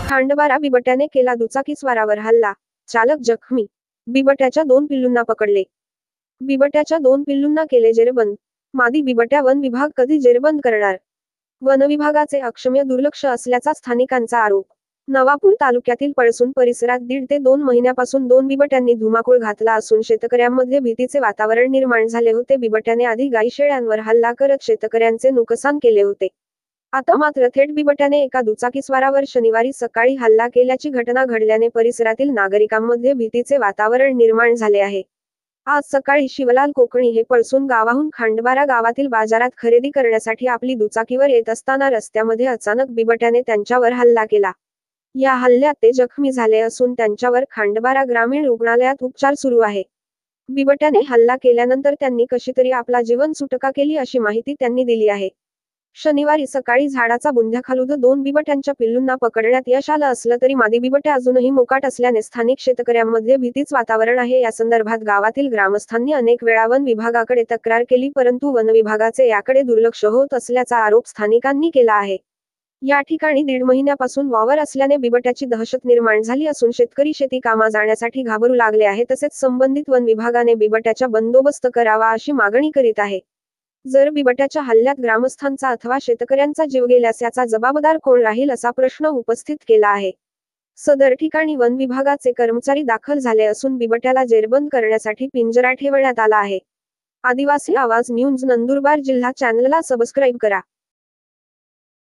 खांडबारा बिबट्याने केला दुचाकीस्वारावर हल्ला, चालक जखमी. बिबट्याच्या 2 पिल्लूंना पकडले. बिबट्याच्या 2 पिल्लूंना केले जेरबंद. मादी बिबट्या वन विभाग कधी जेरबंद करणार? वनविभागाचे अक्षम्य दुर्लक्ष असल्याचा स्थानिकांचा आरोप. नवापूर तालुक्यातील पळसून परिसरात 1.5 ते 2 महिन्यापासून 2 बिबट्यांनी धुमाकूळ घातला असून शेतकऱ्यांमध्ये भीतीचे वातावरण निर्माण झाले होते. बिबट्याने आधी गाई शेळ्यांवर हल्ला करत शेतकऱ्यांचे नुकसान केले होते. आता मात्र थेट बिबट्याने एका दुचाकीस्वारावर शनिवारी सकाळी हल्ला केल्याची घटना घडल्याने परिसरातील नागरिकांमध्ये भीतीचे वातावरण निर्माण झाले आहे. आज सकाळी शिवलाल कोकणी हे पळसून गावाहून खांडबारा गावातील बाजारात खरेदी करण्यासाठी आपली दुचाकीवर येत असताना रस्त्यामध्ये अचानक बिबट्याने त्यांच्यावर हल्ला केला. या हल्ल्यात ते जखमी झाले असून त्यांच्यावर खांडबारा ग्रामीण रुग्णालयात उपचार सुरू आहे. बिबट्याने हल्ला केल्यानंतर त्यांनी कशीतरी आपला जीवन सुटका केली अशी माहिती त्यांनी दिली आहे. शनिवारी सकाळी झाडाचा बुंध्याखालून 2 बिबट्यांच्या पिल्लूंना पकडण्यात यश आलं असलं तरी मादी बिबट्या अजूनही मोकाट असल्याने स्थानिक शेतकऱ्यांमध्ये भीतीच वातावरण आहे. या संदर्भात गावातील ग्रामस्थांनी अनेक वेळा वन विभागाकडे तक्रार केली, परंतु वन विभागाचे याकडे दुर्लक्ष होत असल्याचा आरोप स्थानिकांनी केला आहे. या ठिकाणी 1.5 महिन्यापासून वावर असल्याने बिबट्याची दहशत निर्माण झाली असून शेतकरी शेती कामा जाण्यासाठी घाबरू लागले आहे. तसेच संबंधित वन विभागाने बिबट्याचा बंदोबस्त करावा अशी मागणी करीत आहे. जर बिबट्याच्या हल्ल्यात ग्रामस्थांचा अथवा शेतकऱ्यांचा जीव गेल्यास याचा जबाबदार कोण राहील असा प्रश्न उपस्थित केला आहे. सदर ठिकाणी वन विभागाचे कर्मचारी दाखल झाले असून बिबट्याला जेरबंद करण्यासाठी पिंजरा ठेवण्यात आला आहे. आदिवासी आवाज न्यूज नंदुरबार जिल्हा चॅनलला सबस्क्राईब करा.